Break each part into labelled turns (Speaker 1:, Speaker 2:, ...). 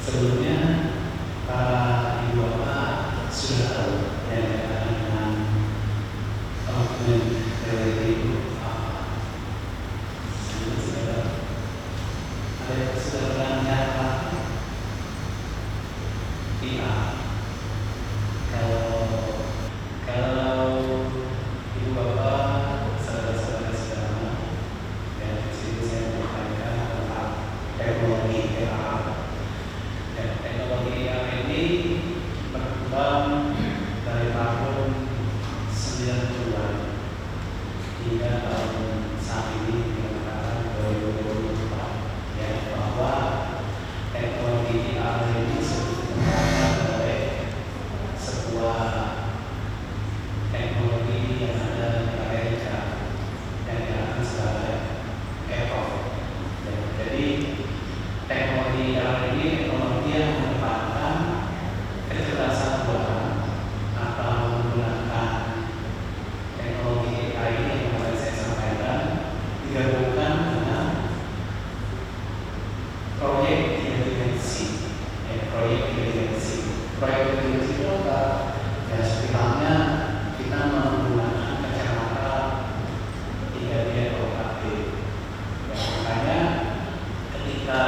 Speaker 1: Sebelumnya para ibu bapak sudah tahu yang berkaitan dengan augmented reality itu apa? Sudah pernah melihat apa? VR. Kalau ibu bapak saudara-saudara sekalian, ya di sini saya menyampaikan tentang teknologi VR. Teknologi VR ini berkembang dari tahun 90-an hingga tahun saat ini dikatakan 2024, ya, bahwa teknologi VR ini dikembangkan oleh sebuah teknologi yang ada di Amerika yang dikenal sebagai Apple. Jadi teknologi VR ini teknologi yang menempatkan kecerdasan buatan atau menggunakan teknologi AI yang tadi saya sampaikan digabungkan dengan proyek tiga dimensi. Proyek tiga dimensi itu apa? Ya, seperti halnya kita menggunakan kacamata 3D atau 4D. Ya, makanya ketika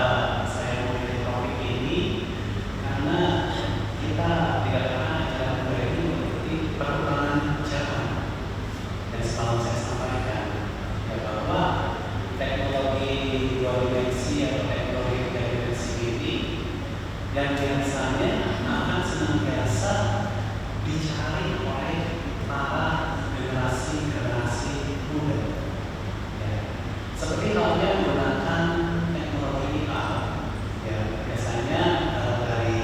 Speaker 1: saya memilih topik ini, karena kita tidak pernah dalam budaya ini mengikuti perkembangan zaman. Dan selalu saya sampaikan ya, bahwa teknologi dua dimensi atau teknologi tiga dimensi ini yang biasanya akan senantiasa dicari oleh para generasi muda. Ya. Seperti halnya menggunakan teknologi VR, ya, biasanya dari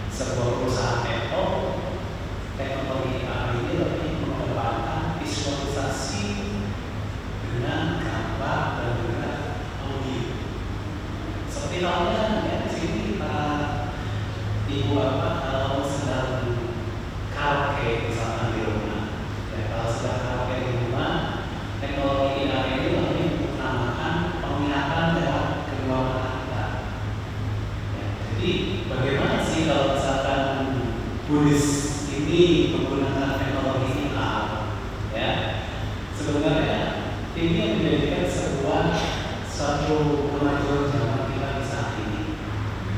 Speaker 1: sebuah perusahaan Apple, teknologi VR ini lebih mengedepankan visualisasi dengan gambar dan juga audio. Seperti halnya ya, di sini ibu bapak kalau sedang karaoke misalkan di rumah, ya, kalau sedang karaoke di rumah, teknologi VR ini lebih mengutamakan penglihatan lewat kedua mata kita. Ya, jadi bagaimana sih kalau misalkan Buddhis ini menggunakan teknologi VR? Ya, sebenarnya ini yang menjadikan suatu kemajuan zaman kita di saat ini,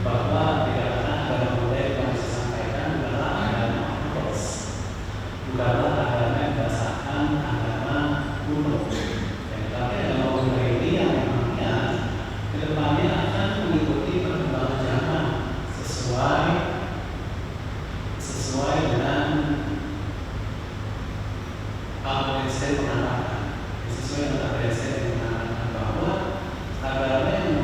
Speaker 1: bahwa tidak pernah agama modern yang saya sampaikan adalah agama ortodoks, bukanlah agama yang berdasarkan agama kuno. Tapi agama kuno ini yang memangnya kedepannya akan mengikuti perkembangan zaman sesuai dengan Einstein mengatakan, bahwa agama yang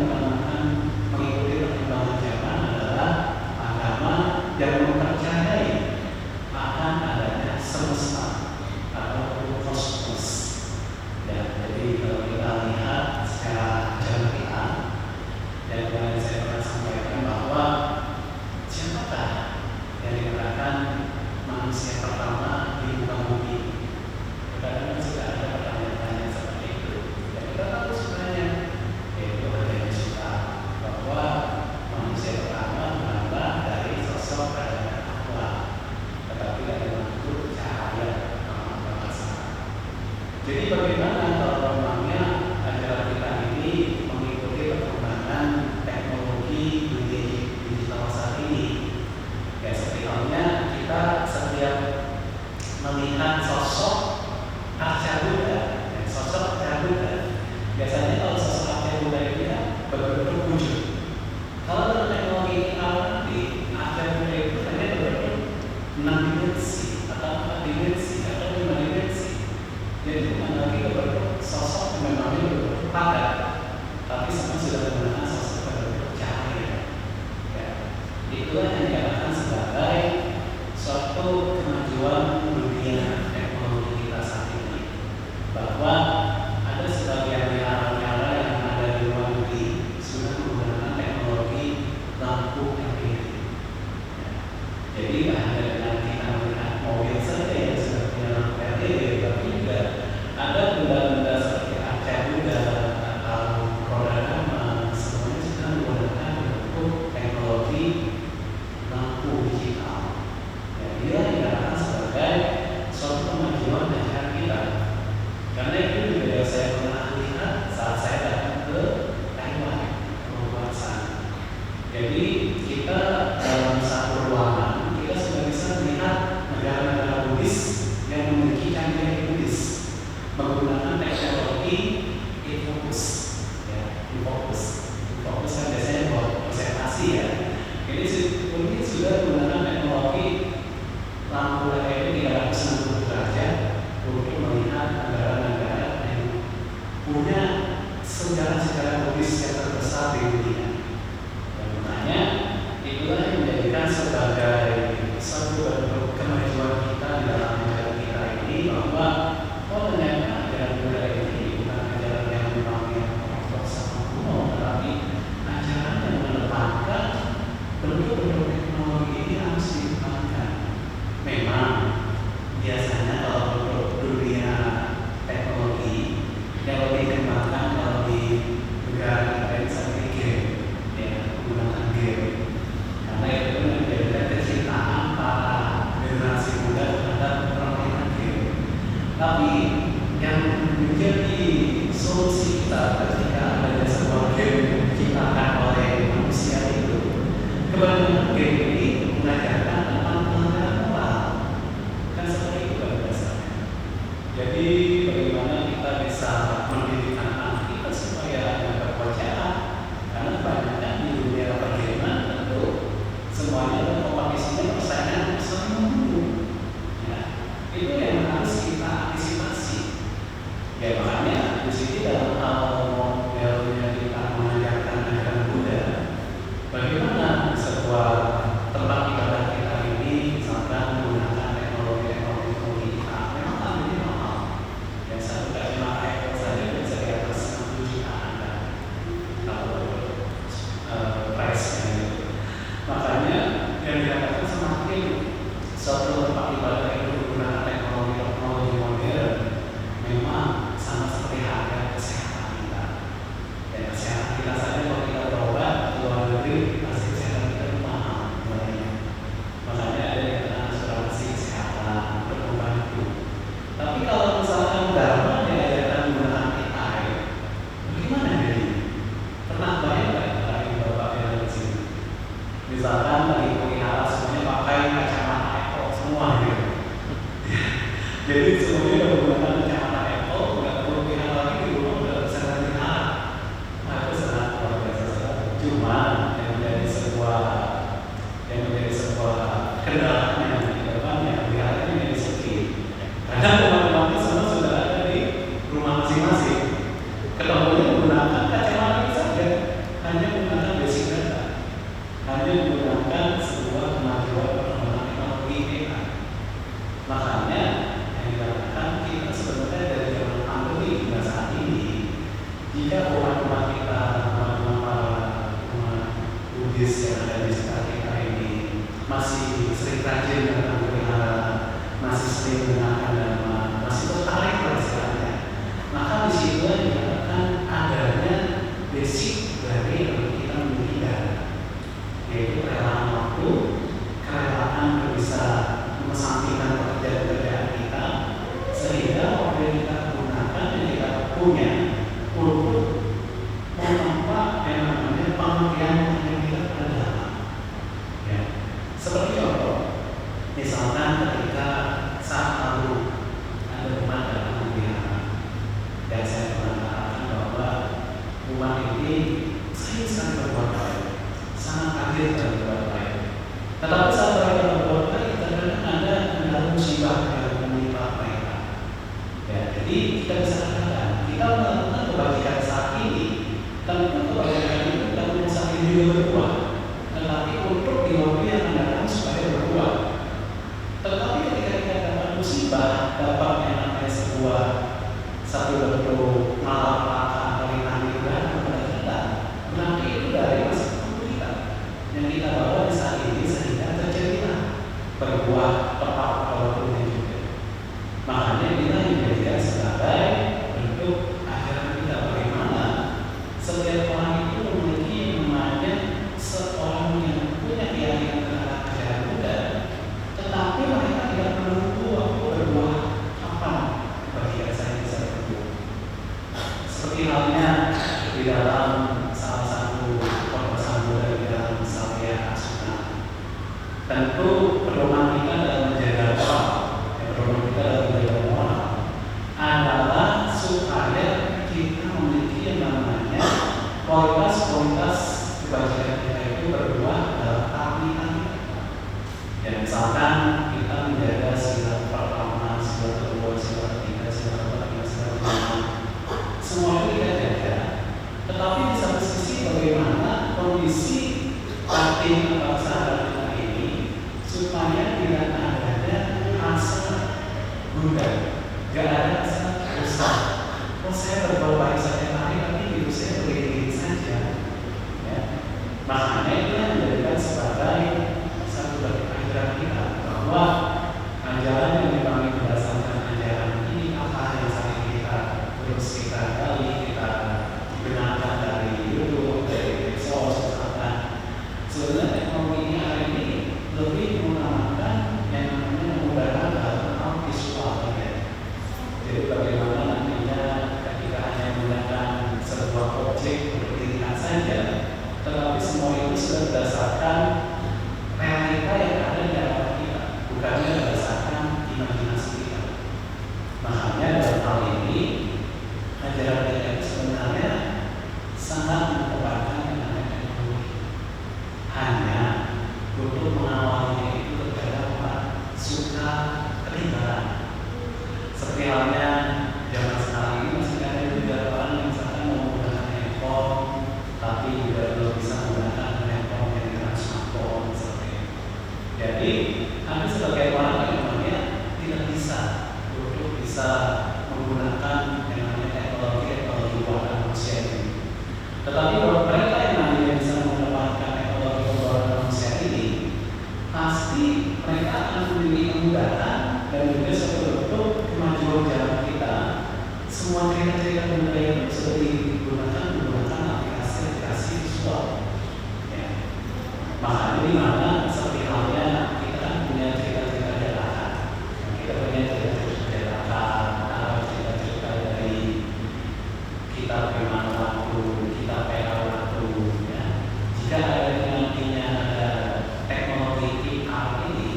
Speaker 1: Jadi bagaimana kalau memangnya acara kita ini mengikuti perkembangan teknologi digital saat ini? Ya seperti halnya kita setiap melihat sosok arca Buddha, sosok arca Buddha. Biasanya kalau sosok arca Buddha itu ya berbentuk wujud. Kalau dalam teknologi ini nanti arca Buddha itu hanya berbentuk 6 dimensi atau 4 dimensi atau 5 dimensi. Jadi bukan lagi berbentuk sosok yang memangnya berbentuk padat, tapi semua sudah menggunakan sosok berbentuk cahaya. Ya. Itulah yang dikatakan sebagai suatu kemajuan dunia teknologi kita saat ini, bahwa ada sebagian wihara-wihara yang ada di luar negeri sudah menggunakan teknologi lampu LED. Ya. Jadi hanya dengan kita melihat mobil saja yang sudah punya lampu LED, tapi juga ada benda-benda seperti arca Buddha atau roda dhamma, semuanya sudah menggunakan bentuk teknologi lampu digital. Dia dikatakan sebagai suatu kemajuan ajaran kita. Karena itu juga saya pernah lihat saat saya datang ke Taiwan, ke sana. Jadi kita dalam satu ruangan kita sudah bisa melihat negara-negara Buddhis yang memiliki candi Buddhis menggunakan teknologi infocus. Ya, infocus kan biasanya buat presentasi ya. Jadi ini sudah menggunakan teknologi lampu LED 360 derajat untuk melihat negara-negara yang punya sejarah-sejarah Buddhis yang terbesar di dunia. Dan makanya itulah yang menjadikan sebagai satu bentuk kemajuan kita di dalam negara kita ini, bahwa ternyata ajaran Buddha ini bukan ajaran yang memangnya ortodoks sama kuno, tetapi ajaran yang menetapkan bentuk-bentuk teknologi ini harus dikembangkan. Memang biasanya kalau untuk dunia teknologi yang lebih dikembangkan kalau di negara lain seperti game, ya menggunakan game, karena itu menjadikan kecintaan para generasi muda terhadap permainan game. Tapi yang menjadi solusi kita ketika ada sebuah game yang diciptakan oleh manusia itu, kebanyakan game ini mengajarkan tentang pelanggaran moral. Kan seperti itu kan dasarnya. Jadi bagaimana kita bisa mendidik anak kita supaya tidak berpacaran? Karena kebanyakan di dunia pergainan tentu semuanya ada kompetisinya, persaingan saling membunuh. Ya, itu yang harus kita antisipasi. Ya makanya di sini dalam hal modelnya kita mengajarkan ajaran Buddha, bagaimana sebuah tempat ibadah kita ini misalkan menggunakan teknologi kita, memang harganya mahal. Yang satu kacamata Apple saja bisa di atas 60 jutaan kan, kalau price-nya gitu. Makanya yang dikatakan semakin suatu tempat ibadah itu menggunakan teknologi modern, memang sama seperti harga kesehatan kita. Dan kesehatan kita saja kalau kita berobat ke luar negeri, pasti kesehatan kita itu mahal mulainya. Makanya ada yang kata asuransi kesehatan untuk membantu. Tapi kalau misalkan dharma diajarkan menggunakan AI, bagaimana jadi? Pernah bayang nggak tadi bapak yang di sini? Misalkan lagi pelihara semuanya pakai kacamata Apple semua gitu. Jadi semuanya menggunakan kacamata Apple, nggak perlu pelihara lagi di rumah udah bisa pelihara. Nah itu sangat luar biasa. Cuma yang menjadi sebuah kendala yang di depannya pelihara ini menjadi sepi. Karena teman-teman semua sudah ada di rumah masing-masing. Ketemunya menggunakan kacamata itu saja, hanya menggunakan basic data, hanya menggunakan sebuah kemajuan perkembangan teknologi AI. Makanya yang dikatakan kita sebenarnya dari zaman pandemi hingga saat ini, jika umat-umat kita, umat-umat para umat Buddhis yang ada di sekitar kita ini masih sering rajin datang pelihara, masih sering mendengarkan dhamma, masih tertarik istilahnya, maka di situ dikatakan adanya basic dari yang kita miliki dana, yaitu kerelaan waktu, kerelaan bisa mengesampingkan pekerjaan-pekerjaan kita, sehingga waktu yang kita gunakan punya untuk menambah yang namanya pengertian yang kita pada ya. Seperti contoh, misalkan ketika saat lalu ada umat datang menghina, dan saya pernah katakan bahwa umat ini sangat berbuat baik, sangat adil dalam berbuat baik. Tetapi saat mereka berbuat baik, kadang-kadang ada kendala musibah yang menimpa mereka. Ya, jadi kita bisa katakan kita melakukan kebajikan saat ini, tentu kebajikan itu bukan untuk saat ini juga berbuat, tetapi untuk di waktu yang akan datang supaya berbuat. Tetapi ketika kita dapat musibah, dapat yang namanya sebuah satu bentuk malapetaka atau ringan kepada kita, berarti itu dari masa lalu kita yang kita bawa di saat ini sehingga terjadilah berbuah tepat walaupun juga. Makanya kita dijadikan sebagai bentuk ajaran kita bagaimana setiap orang itu memiliki namanya seorang yang punya keyakinan terhadap ajaran Buddha, tetapi mereka tidak menunggu waktu berbuah kapan bagi saya bisa berbuah. Seperti halnya di dalam salah satu pesan Buddha di dalam Satya Asuna. Tentu pedoman kita dalam menjaga moral, pedoman kita dalam menjaga moral adalah supaya kita memiliki yang namanya kualitas kebajikan kita itu berbuah dalam kearifan kita. Ya, misalkan kita menjaga sila pertama, sila kedua, sila ketiga, sila keempat, sila kelima, semua itu kita jaga. Tetapi di satu sisi bagaimana kondisi batin atau sadar kita ini supaya tidak ada rasa Buddha, gak ada rasa rusak. Oh, saya berbuat baik saja tapi hidup saya begini saja. Ya. Makanya itu yang menjadikan sebagai satu dari ajaran kita bahwa ajaran yang memang berdasarkan ajaran ini apa yang saat ini kita terus kita gali, kita benarkan dari YouTube, dari medsos, misalkan. Sebenarnya teknologi ini hari ini lebih menggunakan yang namanya menggunakan hal visual ya. Jadi bagaimana nantinya ketika hanya menggunakan sebuah objek untuk dilihat saja, tetapi semua itu sudah berdasarkan realita yang ada di dalam kita, bukannya berdasarkan imajinasi kita. Makanya dalam hal ini ajaran kita itu sebenarnya sangat mengedepankan yang namanya teknologi. Hanya untuk mengawalnya itu terkadang orang suka ketinggalan. Seperti halnya zaman sekarang ini masih ada juga orang yang misalkan mau menggunakan handphone, tapi juga belum bisa menggunakan handphone yang dengan smartphone seperti itu. Jadi ada sebagai orang yang namanya tidak bisa untuk bisa menggunakan yang namanya teknologi buatan manusia ini. Tetapi kalau mereka yang namanya bisa mendapatkan teknologi buatan manusia ini, pasti mereka akan memiliki kemudahan dan juga suatu bentuk kemajuan jalan kita. Semua cerita-cerita budaya itu sudah digunakan menggunakan aplikasi visual. Ya. Makanya di mana seperti halnya kita kan punya cerita-cerita dadakan. Kita punya cerita-cerita dadakan atau cerita-cerita dari kita bagaimana waktu, kita pera waktu. Ya. Jika ada nantinya ada teknologi AR ini,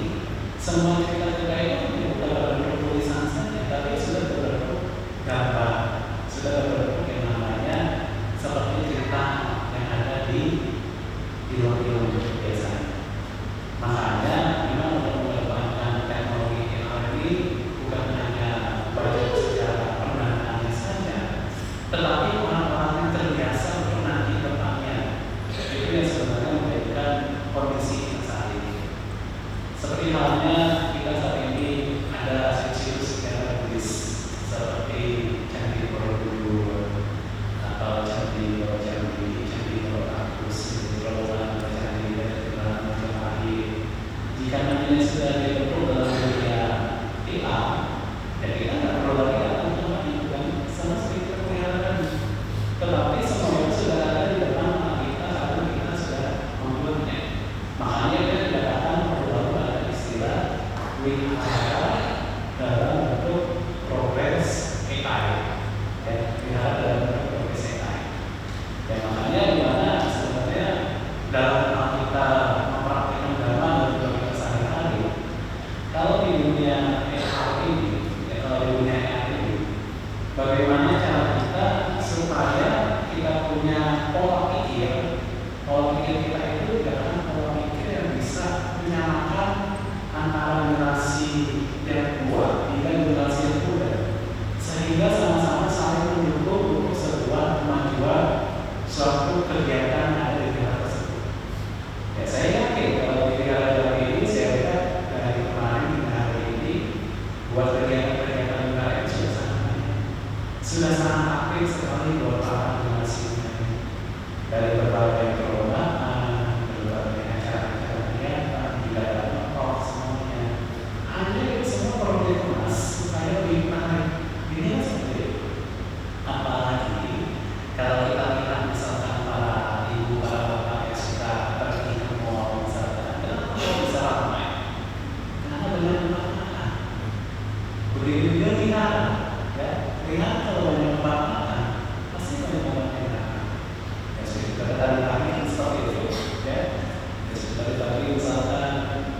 Speaker 1: semua cerita-cerita itu bukan berbentuk tulisan saja, tapi sudah berbentuk gambar, sudah berbentuk yang namanya seperti cerita yang ada di film-film biasanya. Makanya memang untuk mengembangkan teknologi AR ini bukan hanya baik secara pendanaan saja, tetapi orang-orang yang terbiasa untuk nanti depannya. Itu yang sebenarnya menjadikan kondisi kita saat ini. Seperti halnya kita saat ini ada situs sejarah Buddhis seperti Candi Borobudur atau Candi Borobudur, Candi Majapahit. Jika nantinya sudah dibentuk dalam media AI, ya kita nggak perlu lagi untuk melakukan sama seperti perkiraan ya, pelihara dalam bentuk profesi lain. Ya makanya dimana sebenarnya dalam hal kita mempraktikkan dharma dalam hidup kita sehari-hari, kalau di dunia HR ini, ya kalau di dunia HR ini, bagaimana cara kita supaya kita punya pola pikir kita itu adalah pola pikir yang bisa menyamakan antara generasi yang tua hingga generasi yang muda, sehingga sama-sama saling mendukung untuk sebuah kemajuan suatu kegiatan yang ada di pihak tersebut. Ya saya yakin kalau di pihak ini saya lihat dari kemarin hingga hari ini buat kegiatan-kegiatan negara itu sudah sangat aktif sekali buat para generasi dari berbagai perlombaan, berbagai acara-acara kegiatan, tidak ada talk semuanya. Hanya itu semua perlu dikemas supaya lebih menarik. Ini kan seperti itu. Apalagi kalau kita lihat misalkan para ibu, para bapak yang suka pergi ke mall misalkan, kenapa bisa ramai? Karena banyak makan. Begitu juga lihat, ya, lihat kalau banyak makan, pasti banyak makan. Dari pagi seperti itu, ya. Dari pagi misalkan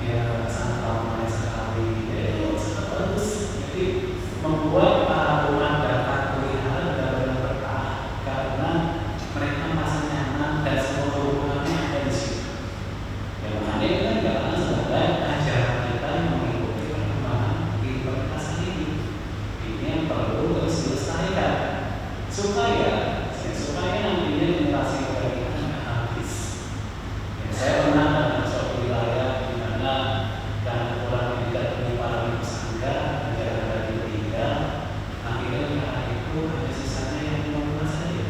Speaker 1: ya sangat ramai sekali, ya itu sangat bagus. Jadi membuat para rumah dapat pelihara benar-benar berkah karena mereka merasa nyaman dan semua hubungannya ada di situ. Ya makanya itu kan karena sebagai ajaran kita yang mengikuti perkembangan kehidupan kita sendiri. Ini yang perlu terus dilestarikan supaya nantinya generasi saya pernah dalam suatu wilayah di mana karena kurang tidak punya para ibu sangga, negara dari tiga, akhirnya hari itu hanya sisanya yang 15 saja.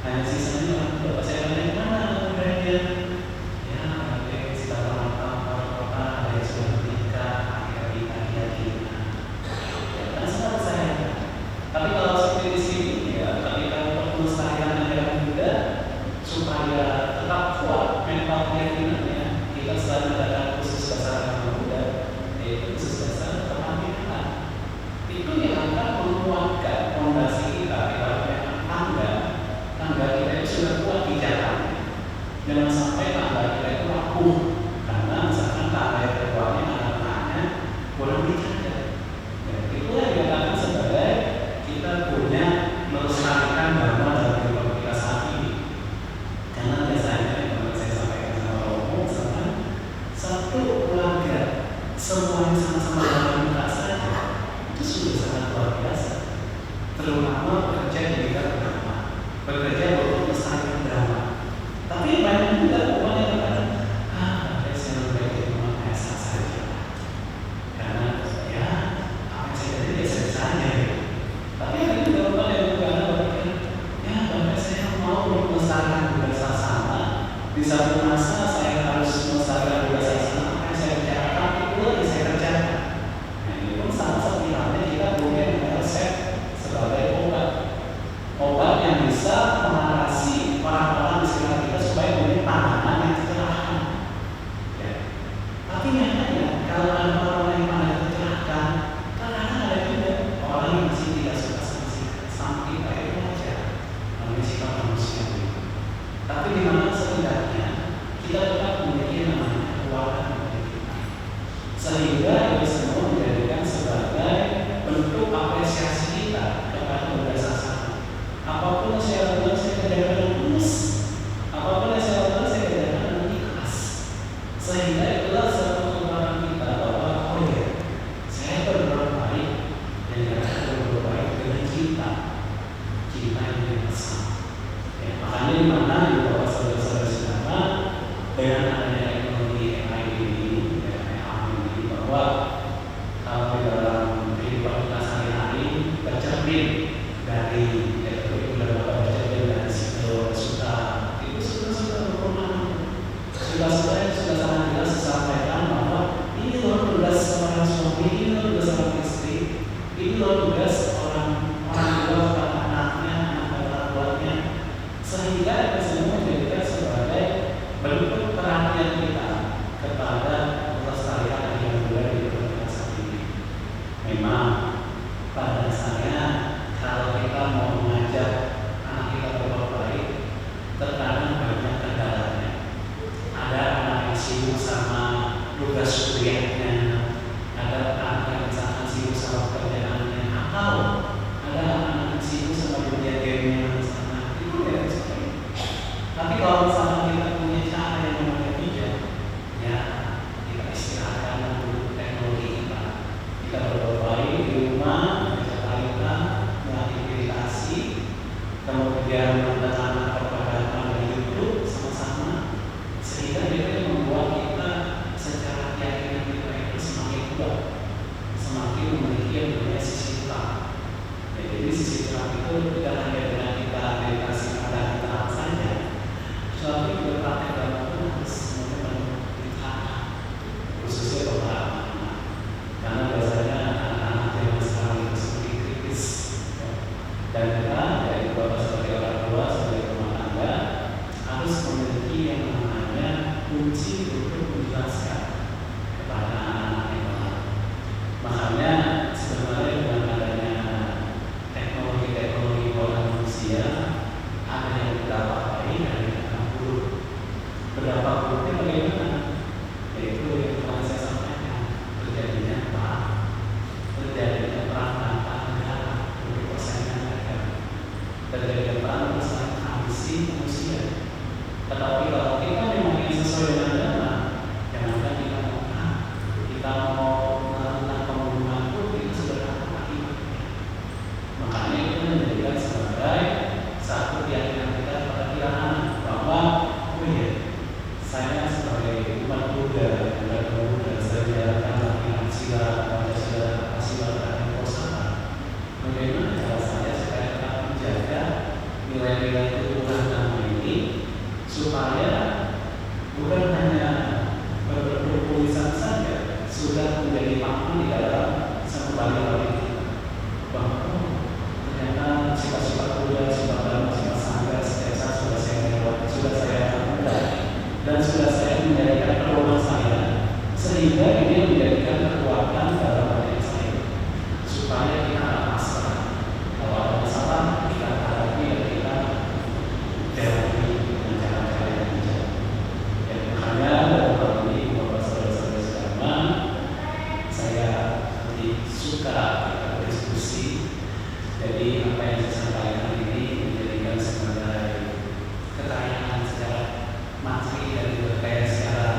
Speaker 1: Hanya sisanya yang berapa? Saya tanya mana kemudiannya? Ya, ada sekitar kota, ada yang sudah menikah, akhirnya kita. Ya, kan sangat saya. Tapi kalau seperti di sini, ya, tapi kalau melestarikan negara muda supaya tetap kuat mental keyakinannya, kita selalu mengadakan khusus dasar anak muda, yaitu khusus dasar kepemimpinan. Itu yang akan menguatkan fondasi kita punya tangga kita itu sudah kuat di jalan. Jangan sampai tangga kita itu rapuh karena misalkan tangga yang terkuatnya anak-anaknya kurang dijaga. Ya, itulah yang dikatakan sebagai kita punya melestarikan dharma dalam kehidupan kita saat ini. Karena biasanya satu keluarga semuanya sama-sama dalam muka saja itu sudah sangat luar biasa. Terutama bekerja di bidang drama, bekerja untuk melestarikan drama. Tapi banyak juga orang yang berkata, saya lebih baik di rumah biasa saja. Karena ya apa yang saya jadi biasa saja. Tapi ada juga orang yang berkata, ya bapak saya mau melestarikan budaya sama. Di satu masa saya harus melestarikan budaya apa yang saya kerjakan itu yang saya kerjakan. Nah ini pun sama seperti halnya kita punya resep sebagai obat yang bisa mengatasi orang-orang di sekitar kita supaya punya pandangan yang tercerahkan. Ya. Tapi nyatanya kalau ada orang yang pandangan tercerahkan, kadang-kadang ada juga orang yang masih tidak suka sama kita itu aja. Namanya sikap manusia. Tapi di mana setidaknya kita tetap memiliki namanya kekuatan dari kita, sehingga itu semua menjadikan sebagai bentuk apresiasi kita kepada budaya sasana. Apapun yang saya lakukan, saya kerjakan dengan tulus. Apapun yang saya lakukan, saya kerjakan dengan ikhlas. Sehingga itulah satu kekuatan kita bahwa oh ya, saya berbuat baik dan saya berbuat baik dengan cinta yang besar. Ya, makanya di mana di bawah saudara-saudara sedama dengan adanya teknologi AI ini, bahwa kalau di dalam kehidupan kita sehari-hari tercermin dari sudah sangat jelas disampaikan bahwa ini loh tugas seorang suami, ini loh tugas seorang istri, ini loh tugas orang tua kepada anaknya, anak orang tuanya, sehingga itu semua menjadi mau mengajak anak kita berbuat baik, terkadang banyak kendalanya. Ada anak yang sibuk sama tugas kuliahnya, ada anak yang misalkan sibuk sama pekerjaannya, atau ada anak yang sibuk sama dunia game-nya misalnya. Itu ya seperti. Tapi kalau misalnya kita punya cara yang namanya bijak, ya kita istirahatkan dulu teknologi kita. Kita berbuat baik di rumah, baca Al-Quran, melatih meditasi, kemudian menonton propaganda dari YouTube sama-sama, sehingga itu membuat kita secara keyakinan kita itu semakin kuat, semakin memiliki yang namanya sisi terang. Ya, jadi sisi terang itu tidak hanya dengan kita meditasi pada kita saja, tetapi juga praktek dalam itu harus diterapkan, khususnya beberapa anak. Karena biasanya anak-anak yang sekarang itu semakin kritis, ya. Dan kita dari bapak sebagai orang tua, sebagai rumah tangga harus memiliki yang namanya kunci untuk menjelaskan kepada anak-anak yang baru. Makanya sebenarnya dengan adanya teknologi-teknologi buatan manusia, ada yang berdampak baik, ada yang berdampak buruk. Berdampak buruknya bagaimana? Yaitu yang telah saya sampaikan, terjadinya perang, terjadinya perang tanpa negara untuk persaingan negara, terjadinya perang untuk saling menghabisi manusia. Tetapi kalau kita memang ingin sesuai dengan agama, jangankan kita mau perang, kita mau melakukan pembunuhan pun itu sudah ada akibatnya. Makanya itu menjadikan sebagai satu keyakinan kita pada pilihan bahwa oh iya, saya sebagai umat Buddha, saya menjalankan latihan sila, Pancasila, Asila, dan Kosaka. Bagaimana cara saya supaya tetap menjaga nilai-nilai ketuhanan agama ini, supaya bukan hanya bertulisan saja, sudah menjadi makna di dalam sembali-bali kita. Bahwa ternyata sifat-sifat Buddha, sifat Dharma, sifat Sangha, setiap sudah saya lewat, sudah saya lakukan, dan sudah saya menjadikan pedoman saya, sehingga ini menjadikan kekuatan dalam hati saya, supaya kita ada masalah. Kalau ada masalah, kita hadapi dan kita jalani dengan cara-cara yang bijak. Ya, makanya dalam hal ini Bapak saudara-saudara sekalian, saya lebih suka kita berdiskusi. Jadi apa yang saya sampaikan ini menjadikan sebagai kekayaan secara materi dan juga kekayaan secara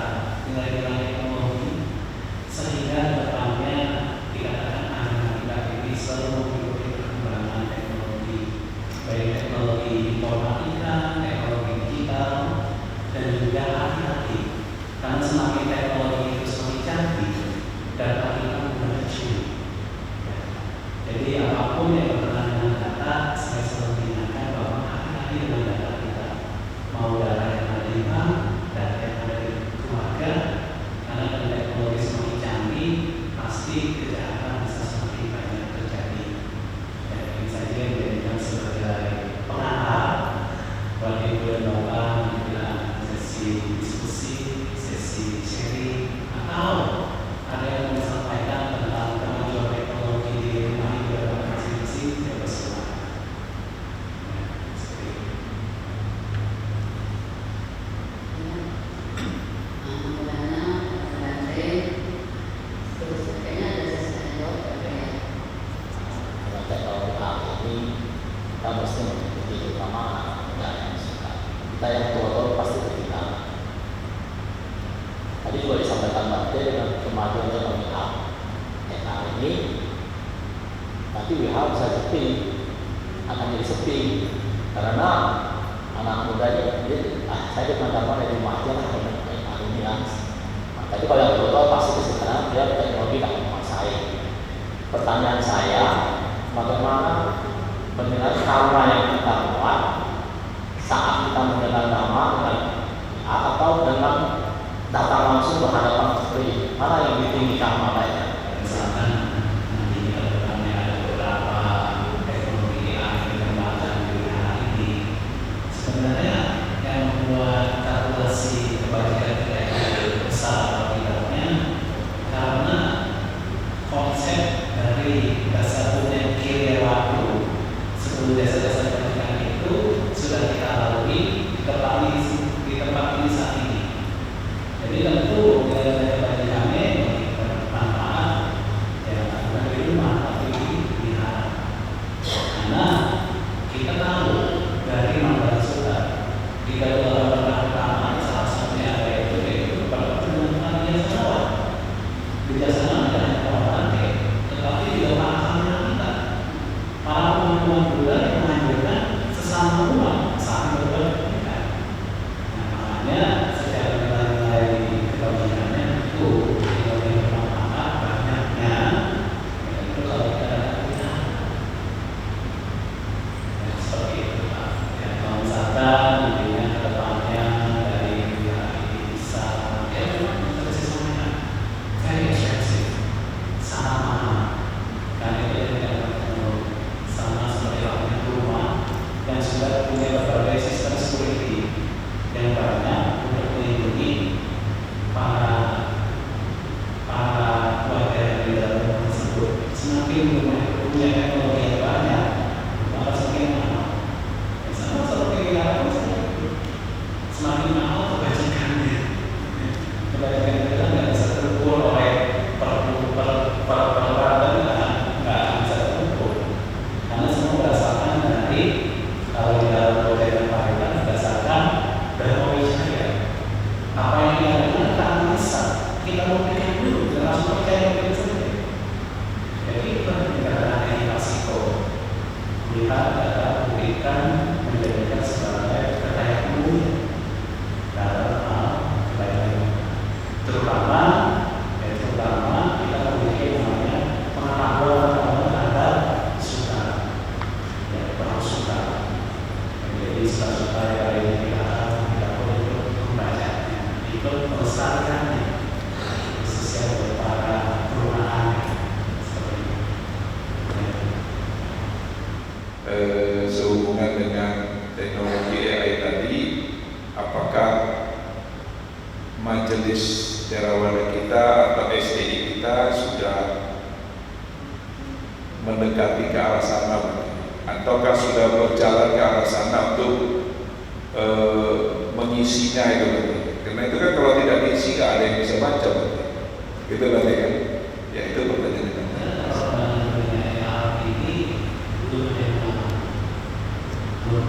Speaker 1: nilai-nilai teknologi, sehingga depannya dikatakan anak kita ini selalu mengikuti perkembangan teknologi, baik teknologi informatika, teknologi digital, dan juga hati-hati, karena semakin teknologi itu semakin canggih, data kita mudah dicuri. Jadi apapun yang berkenaan dengan data, saya selalu mengingatkan bahwa hati-hati dengan data kita, mau data yang ada di bank, data yang ada di keluarga, karena dengan teknologi semakin canggih, pasti kejahatan bisa semakin banyak terjadi. Dan ini saja yang dijadikan sebagai pengantar buat ibu dan bapak dalam sesi diskusi, sesi sharing, atau ada yang mau disampaikan tentang kemajuan teknologi di rumah ibu dan bapak masing-masing, saya bersilakan.
Speaker 2: Kita mesti mengikuti terutama anak muda yang suka. Kita yang tua-tua pasti ketinggalan. Tadi juga disampaikan Bante dengan kemajuan teknologi AI ini, nanti WHO bisa sepi, akan jadi sepi karena anak muda dia saya cuma dapat dari rumah aja lah dengan AI ini kan. Tapi kalau yang tua pasti ketinggalan, dia teknologi tak menguasai. Pertanyaan saya, bagaimana dengan karma yang kita buat saat kita mendengar nama atau dengan datang langsung berhadapan seperti mana yang lebih tinggi karma lainnya?
Speaker 1: Misalkan nanti kita depannya ada beberapa teknologi yang dikembangkan di hari ini. Sebenarnya yang membuat kalkulasi kebahagiaan kita itu besar atau tidaknya karena konsep dari dasar dunia kiri waktu sebelum dasar-dasar pernikahan itu sudah kita lalui di tempat ini saat ini. Jadi tentu dari kami bermanfaat ya bukan di rumah tapi di hati. Karena kita tahu dari mandat surat 38 pertama salah satunya ada itu pertemuan yang sama. Bijaksana dan kawan tetapi juga pahamnya kita. Para pengumuman Buddha yang menganjurkan sesama umat saling berpernikahan. Nah, makanya secara nilai-nilai kebajikannya itu nilai bermanfaat banyaknya. Itu kalau kita ada kita ya, seperti itu Pak. Ya, kalau misalkan nantinya ke depannya dari pihak bisa ya memang seperti semuanya very expensive, sangat mahal. Dan itu tidak sama seperti halnya rumah yang sudah punya berbagai sistem security yang banyak untuk melindungi para warga yang di dalam rumah tersebut. Semakin rumah itu punya teknologi yang banyak, maka semakin mahal. Sama seperti wilayah semakin mahal kebajikannya. Kebajikan itu kan nggak bisa terukur oleh perbuatan nggak bisa terukur. Karena semua berdasarkan dari kalau di dalam budaya pariwisata berdasarkan Dharma Wijaya. Apa yang kita lakukan tak bisa kita buktikan dulu dan langsung percaya diri sendiri. Jadi itu adalah edukasiko. Melihat data buktikan menjadikan sebagai kekayaan umum dalam hal kebaikan. Terutama kita memiliki namanya pengetahuan terhadap suka. Jadi suka yang kita perlu membacanya, ikut melestarikannya, khususnya buat para perumahan seperti
Speaker 3: ini. Sehubungan dengan teknologi AI tadi, apakah majelis Theravada kita atau STI kita sudah mendekati ke arah sana, ataukah sudah berjalan ke arah sana untuk mengisinya itu? Karena itu kan kalau tidak diisi nggak ada yang bisa baca, gitu nanti kan? Ya itu pertanyaan.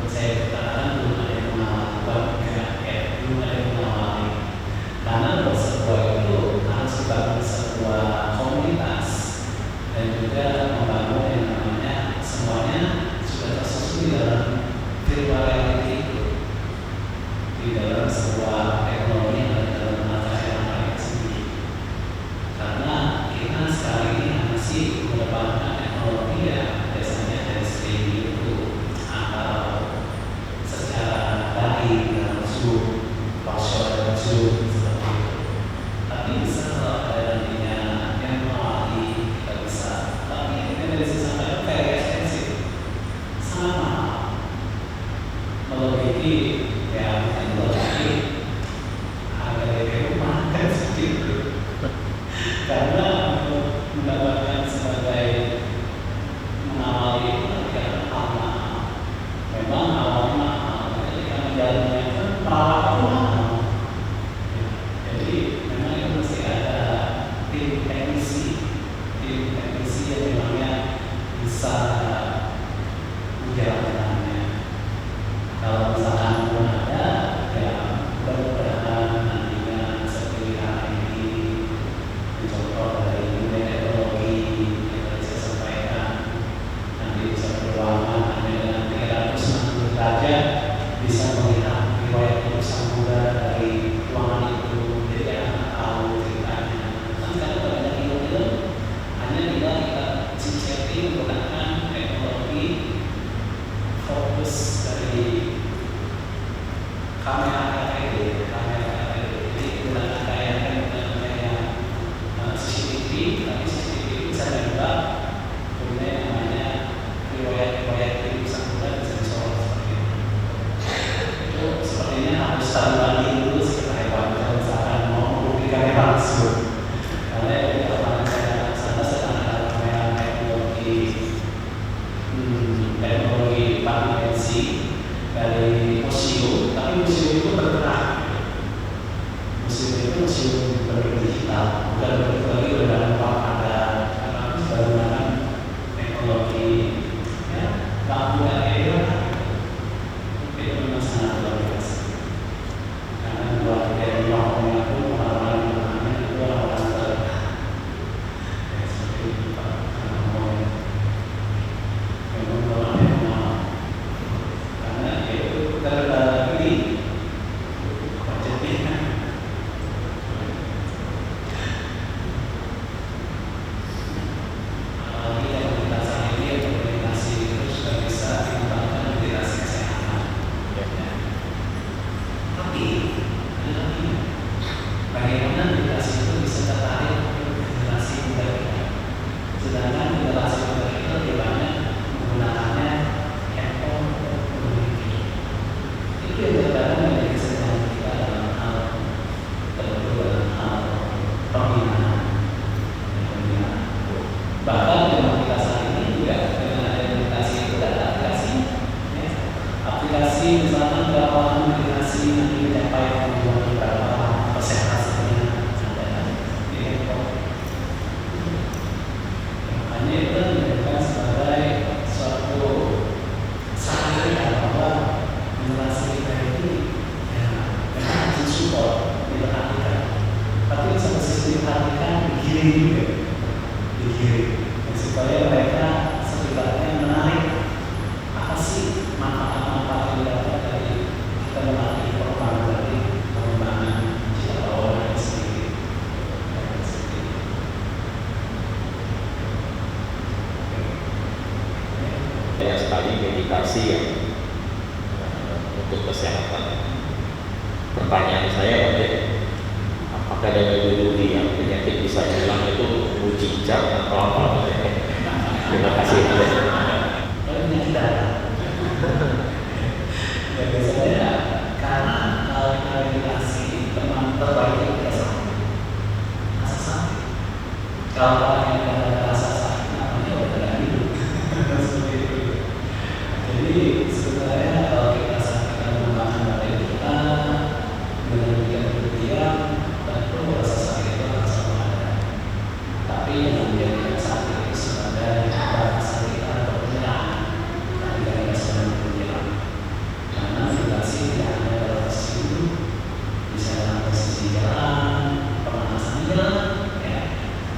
Speaker 1: Saya katakan belum ada yang mengawali, belum ada yang mengawali. Karena sebuah itu harus dibangun sebuah komunitas dan juga membangun yang namanya semuanya sudah tersusun di dalam virtual reality itu, di dalam sebuah teknologi yang ada dalam mata yang lain sendiri. Karena kita sekarang ini masih mengedepankan teknologi ya biasanya dari streaming itu atau secara daring dalam Zoom, virtual dalam Zoom seperti itu. Tapi bisa kalau ada nantinya yang mengawali kita bisa. Tapi ini dari sisi sampai very expensive, sangat mahal. Melebihi ya melebihi harga DP rumah kan seperti itu. Karena untuk mendapatkan sebagai mengawali itu tidak mahal. Memang awalnya mahal, ketika menjalannya itu perawatan mahal. Jadi memang itu mesti ada tim teknisi yang memangnya bisa menjalankannya. Kalau misalkan belum ada, ya mudah-mudahan nantinya seperti hari ini contoh dari dunia teknologi yang tadi saya sampaikan, nanti bisa berruangan hanya dengan 360 derajat bisa melihat riwayat urusan Buddha dari ruangan itu. Jadi anak tahu ceritanya. Kan sekarang banyak film-film hanya tinggal kita ciceti menggunakan teknologi fokus dari kamera KTD. Jadi menggunakan kayak CCTV, tapi CCTV itu bisa juga punya namanya riwayat urusan Buddha bisa disorot seperti itu. Itu sepertinya harus tahu lagi dulu sekitar hewan kalau misalkan mau membuktikannya langsung. Karena itu kalau saya sana sedang ada kamera teknologi aplikasi misalkan berapa aplikasi nanti mencapai tujuan berapa persen hasilnya ada di handphone. Makanya itu menjadikan sebagai suatu sadar bahwa generasi kita ini ya memang harus support diperhatikan, tapi satu sisi diperhatikan digiring juga, digiring supaya mereka setidaknya menarik apa sih manfaat-manfaat yang dapat dari kita melatih program dari pengembangan cita orang itu sendiri.
Speaker 2: Banyak sekali meditasi yang untuk kesehatan. Pertanyaan saya adalah apakah dari dulu yang penyakit bisa hilang itu mujizat atau apa? Terima kasih.
Speaker 1: Penyakit darah. Ya biasanya karena meditasi teman terbaik itu rasa sakit. Kalau orang yang ada rasa sakit, namanya udah hidup. Seperti itu. Jadi sebenarnya kalau kita sakit menggunakan badan kita dengan diam-diam, tentu rasa sakit itu akan selalu ada. Tapi yang menjadikan sakit itu sebenarnya rasa sakit atau penyerang. Ketika kita sedang berjalan, karena meditasi tidak hanya dalam posisi duduk, bisa dalam posisi jalan, pemanasan jalan, ya.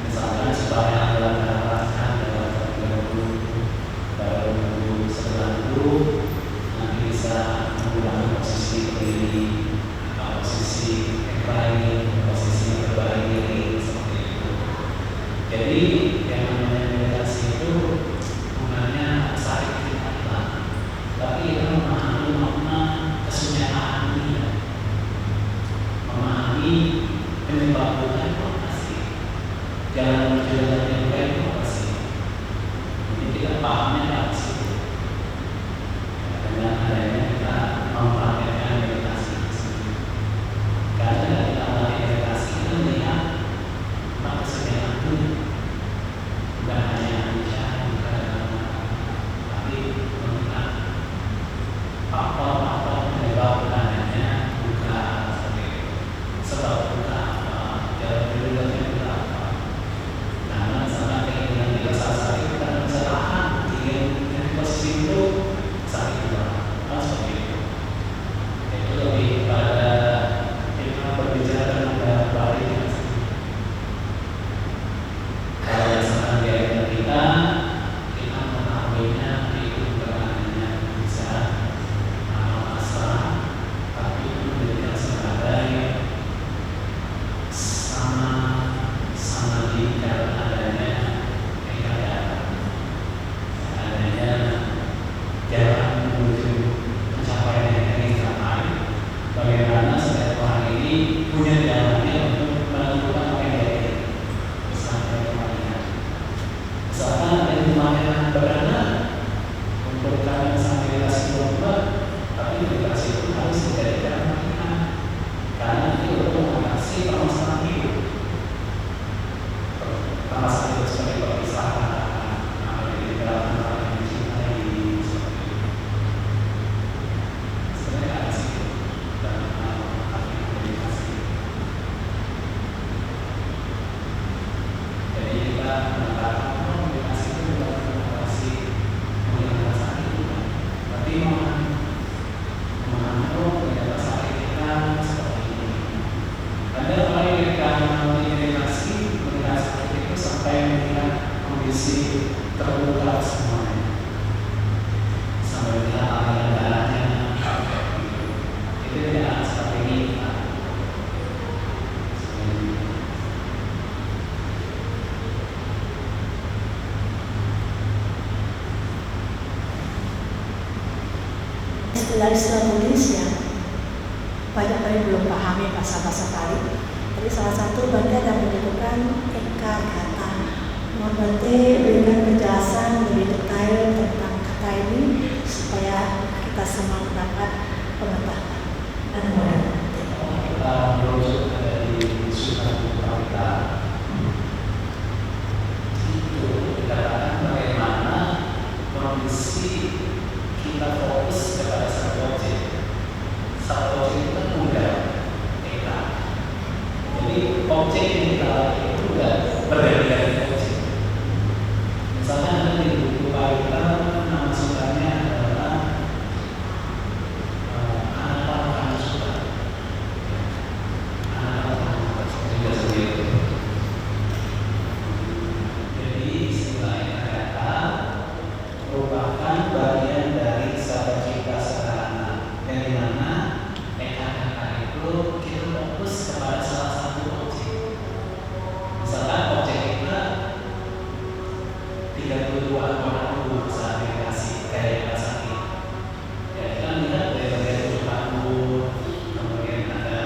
Speaker 1: Misalkan supaya jalan arahkan dalam terganggu, baru setelah duduk, nanti bisa menggunakan posisi berdiri, posisi reclining, posisi berbaring diri seperti itu. Jadi yang namanya meditasi itu gunanya sakit kita hilang, tapi kita memahami makna kesunyatan ini, memahami penyebab bukan itu apa sih, jalan jalan yang baik itu apa sih. Jadi kita pahamnya apa sih? Dengan adanya kita mempraktekkan meditasi sendiri. Karena kita melatih meditasi itu melihat makna kesunyatan itu bukan hanya bicara, bukan dalam mata, tapi melihat apa penyebab utamanya buka seperti itu. Sebab buka apa, jalan keluarnya buka apa. Karena misalnya keinginan kita saat itu kita bisa tahan, ingin posisi itu saat itu, seperti itu. Itu lebih pada kita berbicara dengan baik. Kalau misalkan dia kita mengetahuinya itu bukan hanya bisa pasrah, tapi menjadikan sebagai sama diikat adanya kekayaan, adanya jalan menuju pencapaian yang ingin dicapai. Bagaimana setiap orang ini punya jalannya untuk menentukan apa yang dia ingin sampai kemana. Misalkan ada rumahnya berada untuk kalian sampai meditasi lomba, tapi meditasi itu harus dijadikan pilihan, karena itu untuk mengatasi permasalahan hidup. Permasalahan hidup seperti perpisahan, dilakukan orang yang dicintai, seperti itu. Sebenarnya ada sih dalam arti meditasi. Jadi kita mengatakan meditasi itu bukan meditasi menghilangkan sakit, bukan. Tapi memahami penyebab sakit kita seperti ini. Ada orang yang ketika meditasi melihat sakit itu sampai melihat kondisi terbuka semuanya, sampai melihat aliran darahnya. Itu tidak seperti ini.
Speaker 4: Istilah-istilah tulis yang banyak kali belum pahami bahasa-bahasa Bali. Jadi salah satu bagian yang menyebutkan eka kata. Berarti berikan penjelasan lebih detail tentang kata ini supaya kita semua mendapat pengetahuan dan mengerti.
Speaker 1: Kita merujuk dari surat Al-Qur'an itu dikatakan bagaimana kondisi kita fokus kepada satu objek yang kita latih itu enggak berganti-ganti objek. Misalkan ada di buku kita nama sukanya adalah anak kamu suka. Anak kamu suka sendiri. Jadi istilah kata merupakan bagian dari sabda cipta sederhana yang dimana kata itu kita fokus kepada salah satu objek. Misalkan objek kita 32 warna saat dikasih kayak bahasa ini. Ya kita lihat dari bagian rambut, kemudian ada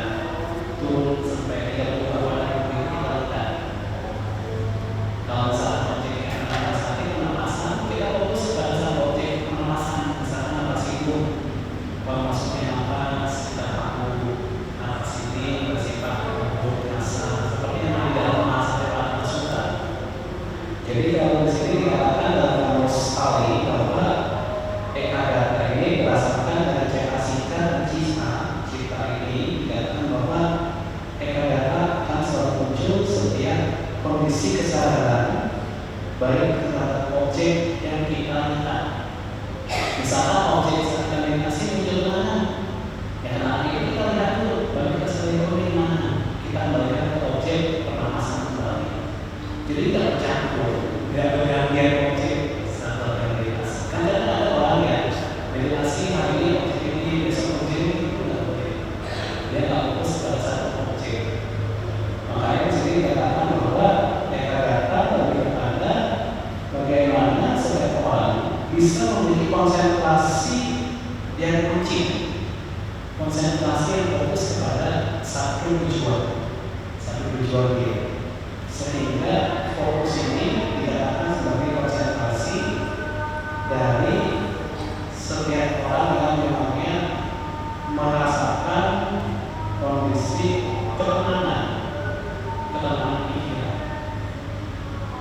Speaker 1: tool sampai 32 warna itu kita lihat. Kalau saat objek yang bahasa ini penamasan, kita fokus pada satu objek penamasan. Misalkan apa sih masuknya nafas, kita tahu nafas ini bersifat lembut, kasar, seperti yang di dalam masa depan masukan. Jadi kalau di sini dikatakan dalam kamus Pali bahwa ekadata ini berdasarkan dari cekasika dan cipta ini dikatakan bahwa ekadata akan selalu muncul setiap kondisi kesadaran baik terhadap objek yang kita lihat. Misalnya objek sertifikasi muncul mana? Ya nanti kita lihat dulu, baru kita selingkuh di mana? Kita melihat ke objek penamasan kembali. Jadi tidak bercampur, tidak bergantian objek setelah meditasi. Kan ada orang ya meditasi hari ini objek ini, besok objek ini, itu tidak boleh. Dia nggak fokus pada satu objek. Makanya di sini dikatakan bahwa ekadata lebih kepada bagaimana setiap orang bisa memiliki konsentrasi yang rutin, konsentrasi yang fokus kepada satu tujuan dia, sehingga fokus ini dikatakan sebagai konsentrasi dari setiap orang yang memangnya merasakan kondisi ketenangan pikiran.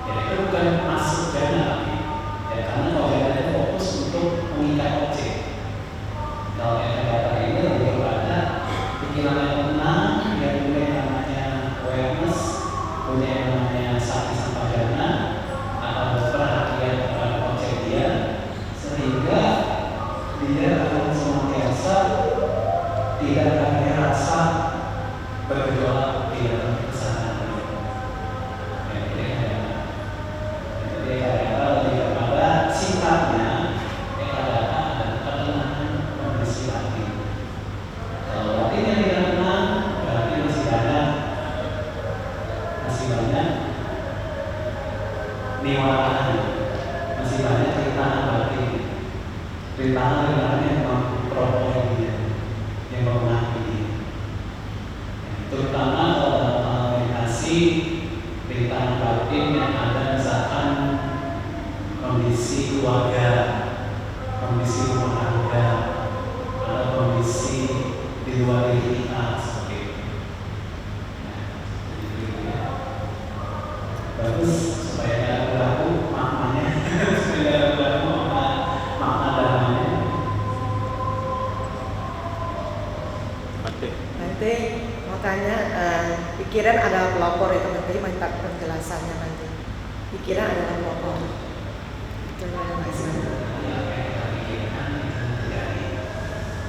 Speaker 1: Ya itu bukan masuk jana. Ya, karena kalau kita fokus untuk mengikat objek. Kalau ekadata ini lebih kepada pikiran yang tenang, yang punya namanya awareness, punya yang namanya sati sampajana, atau perhatian kepada objek dia, sehingga dia akan senantiasa tidak ada rasa bergejolak di dalam kesadaran. Jadi ekadata lebih kepada sifatnya ekadata adalah ketenangan kondisi hati. Kalau hatinya tidak tenang, berarti masih banyak niwara, masih banyak rintangan batin, rintangan yang memperoleh dia, yang mengenai dia. Terutama kalau dalam meditasi rintangan batin yang ada misalkan kondisi keluarga, kondisi rumah tangga, atau kondisi di luar diri kita seperti itu. Bagus supaya tidak berlaku maknanya, supaya tidak berlaku makna dalamnya.
Speaker 4: Nanti makanya pikiran adalah pelopor itu nanti minta penjelasannya nanti. Pikiran adalah pelopor. Terima kasih.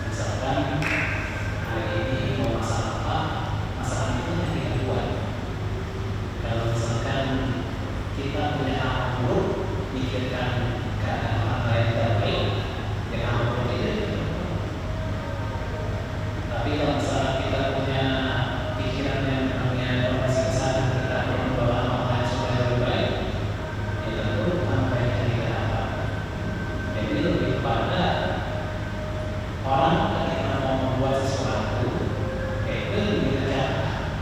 Speaker 1: Misalkan hari ini mau masalah apa, masalah itu yang kita buat. Kalau misalkan kita punya hal buruk, pikirkan keadaan orang lain tidak baik, ya hal buruk itu. Tapi kalau misalnya kita punya pikiran yang namanya kondisi kesadaran kita membawa orang lain supaya lebih baik, ya tentu bukan baik yang kita dapat. Jadi lebih kepada orang ketika mau membuat sesuatu itu dikerjakan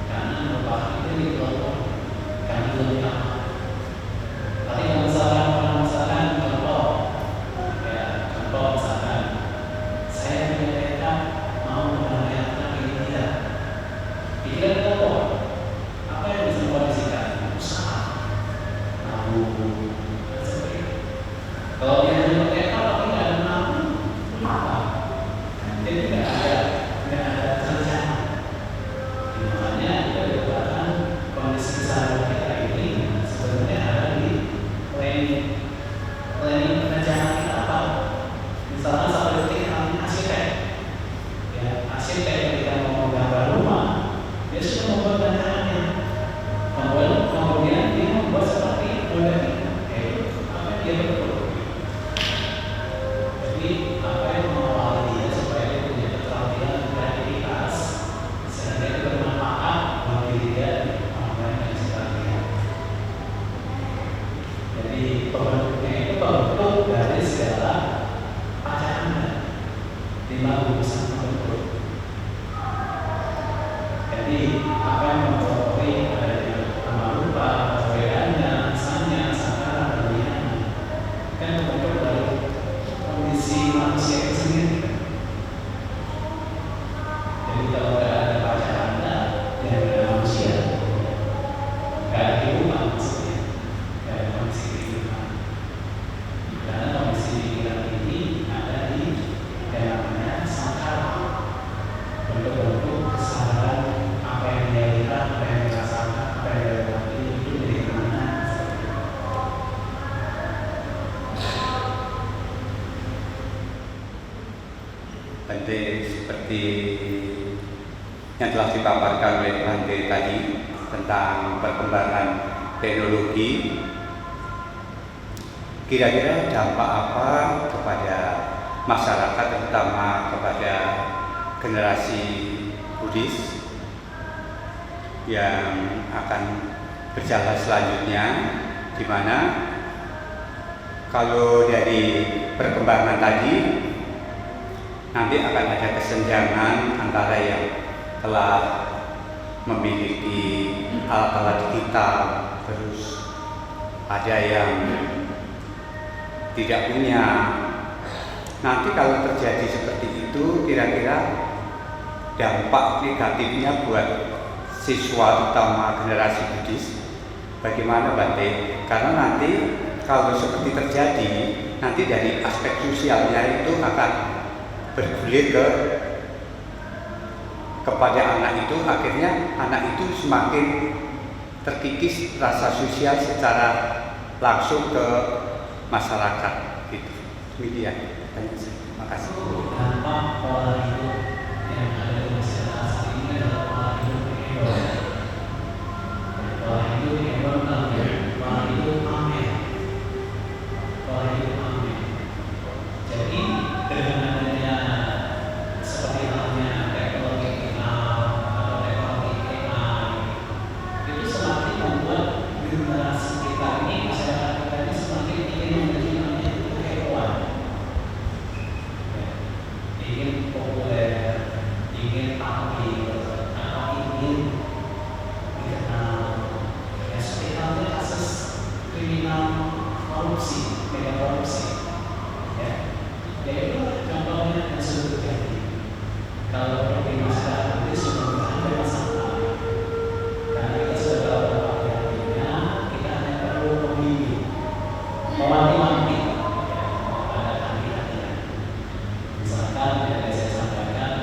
Speaker 1: karena merupakan itu dikelompok karena lebih lama. Tapi kalau misalkan orang misalkan contoh misalkan saya punya tekad mau menanyakan ini dia, pikiran kelompok apa yang bisa dikondisikan usaha, nabung, seperti itu. Kalau dia hanya tekad tapi tidak ada nabung, apa? Jadi tidak ada rencana. Makanya kita dikatakan minimal lulusan tertentu. Jadi apa yang mempengaruhi adanya nama lupa, perbedaannya, misalnya, sangkaran, pilihan, kan terbentuk dari kondisi manusia itu sendiri. Jadi kalau nggak ada pacar Anda, ya nggak ada manusia, nggak ada kehidupan maksudnya, nggak ada kondisi kehidupan. Karena kondisi pikiran ini ada di yang namanya sangkaran, bentuk-bentuk kesadaran apa yang dia lihat, apa yang dia rasakan, apa yang dia lewati itu dari mana.
Speaker 5: Bante, seperti yang telah dipaparkan oleh Bante tadi tentang perkembangan teknologi, kira-kira dampak apa kepada masyarakat, terutama kepada generasi Buddhis yang akan berjalan selanjutnya, di mana kalau dari perkembangan tadi nanti akan ada kesenjangan antara yang telah memiliki alat-alat digital, terus ada yang tidak punya. Nanti kalau terjadi seperti itu, kira-kira dampak negatifnya buat siswa, terutama generasi Buddhis, bagaimana Bante? Karena nanti kalau seperti terjadi, nanti dari aspek sosialnya itu akan bergulir kepada anak itu, akhirnya anak itu semakin terkikis rasa sosial secara langsung ke masyarakat gitu. Demikian. Terima kasih.
Speaker 1: Dampak pola hidup yang ada di masyarakat saat ini adalah pola hidup hedon. Pola hidup hedon adalah pola hidup pamer. Pola hidup pamer. Jadi dengan adanya seperti halnya teknologi cloud atau teknologi AI, itu semakin membuat generasi kita ini, masyarakat kita ini semakin ingin menjadi namanya kehewan. Ingin populer, ingin tampil, atau ingin dikenal. Ya, seperti halnya kasus kriminal korupsi, mega korupsi. Ya, itu contohnya yang sudah terjadi. Kalau di masyarakat itu sudah ada masalah, karena kita sudah tahu bahwa hatinya, kita hanya perlu memilih, mewanti-wanti, ada hati-hatinya. Misalkan yang saya sampaikan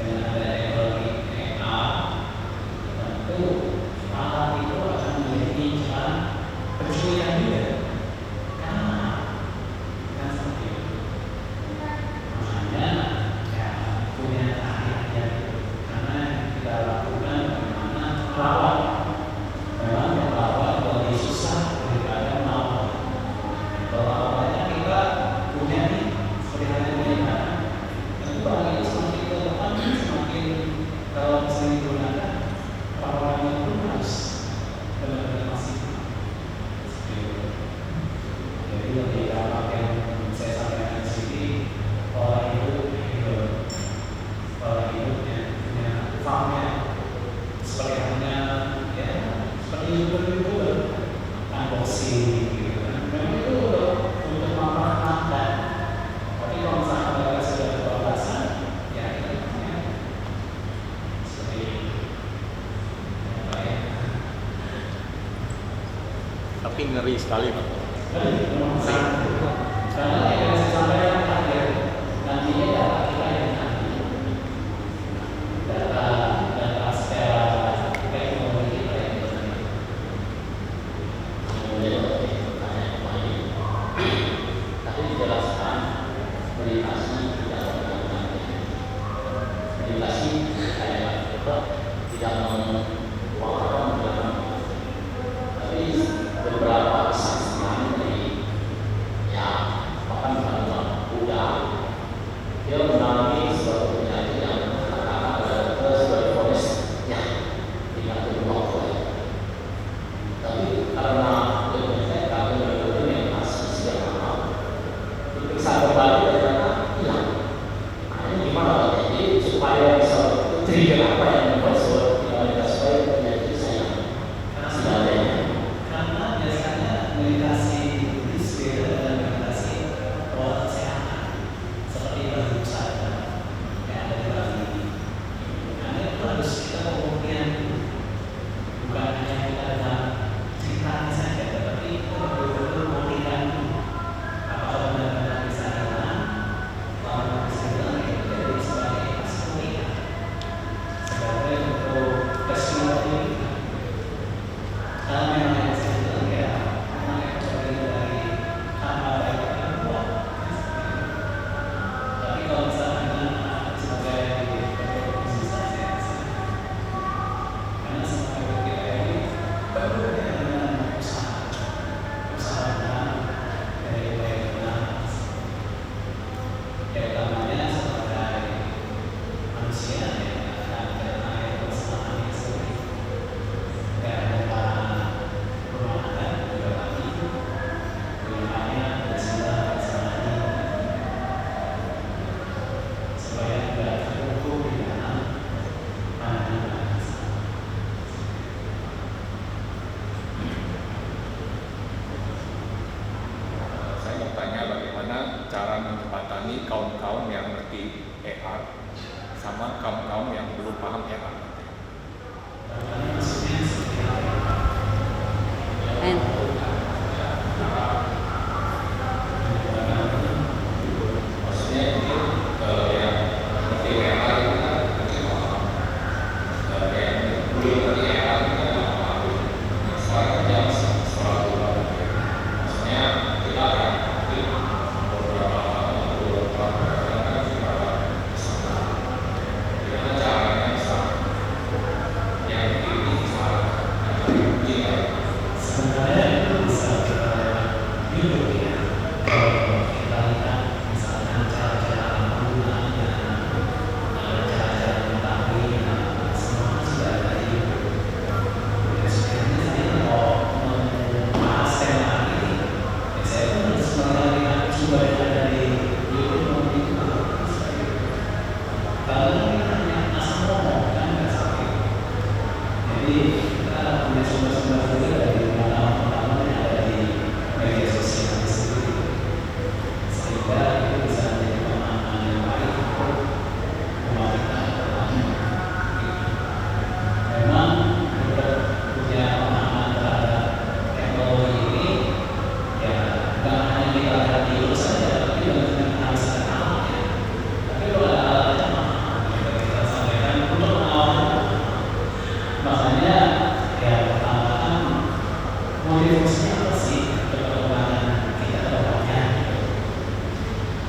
Speaker 1: dengan ada teknologi AI, tentu alat itu akan menjadi jalan penculikan juga. Karena kan seperti itu. Makanya ya punya hati-hatian itu. Karena yang kita lakukan bagaimana merawat. Memang merawat lebih susah daripada merawat. Kalau awalnya kita punya nih seperti halnya punya tentu orang itu semakin ke depan semakin kalau misalnya digunakan perawatannya pun harus benar-benar maksimal. Seperti itu. Jadi lebih dampak yang saya sampaikan di sini pola hidup hedon, pola hidup yang punya farmnya seperti halnya ya seperti youtuber unboxing gitu kan. Memang itu untuk memperkenalkan. Tapi kalau misalnya mereka sudah berwawasan, ya kita punya seperti itu. Ya, baik.
Speaker 2: Tapi ngeri sekali Pak.
Speaker 1: Karena yang saya sampaikan tadi, nantinya data kita yang nanti, data secara teknologi kita yang nanti.
Speaker 2: Tadi dijelaskan meditasi tidak melakukan meditasi kayak kita tidak mengeluarkan dalam, tapi beberapa kesaksian dari ya bahkan dalam Buddha dia mengalami suatu penyakit yang katakan ada sebagai fonis ya tidak berubah. Tapi karena ternyata kami yang masih siap diperiksa kembali ternyata hilang. Nah
Speaker 3: sama kaum-kaum yang belum paham era.
Speaker 6: And
Speaker 3: Maksudnya ini yang seperti era itu kan mungkin paham. Yang belum ngerti era itu kan nggak paham. Sekarang yang setelah itu, maksudnya kita akan mungkin beberapa kan juga sama. Gimana caranya bisa yang ini salah, yang mungkin ya.
Speaker 1: Sebenarnya itu bisa kita hidup ya. Kalau kita lihat misalnya cara-cara penggunaannya, cara-cara mengetahui, semua sudah ada di YouTube. Ya, sebenarnya saya kalau membahas tema ini, ya saya pun harus melihat sumber yang ada di YouTube itu bagus. Kalau kita hanya asal ngomong kan nggak sampai. Jadi kita punya sumber-sumber juga dari pengalaman-pengalaman yang ada di media sosial itu sendiri, sehingga itu bisa menjadi pemahaman yang baik untuk umat kita. Memang untuk punya pemahaman terhadap teknologi ini, ya bukan hanya kita lihat di YouTube saja, tapi juga kita harus ada alatnya. Tapi kalau ada alatnya, kita sampaikan untuk alatnya. Makanya ya pertama-tama multifungsinya apa sih perkembangan kita ke depannya?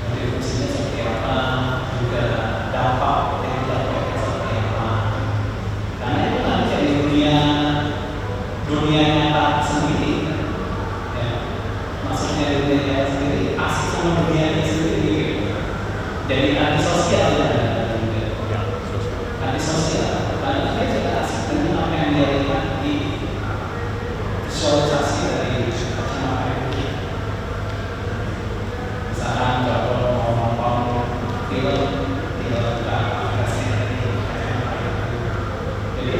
Speaker 1: Multifungsinya seperti apa? Juga dampak yang dampaknya seperti apa? Karena itu kan jadi dunia nyata sendiri. Ya, maksudnya dunia nyata sendiri asik sama dunia sendiri. Jadi antisosial ya. Antisosial. Karena dia juga asik dengan apa yang dia lihat di visualisasi dari kacamata itu. Misalkan kalau mau nonton film, dia buka aplikasi dari kacamata itu. Jadi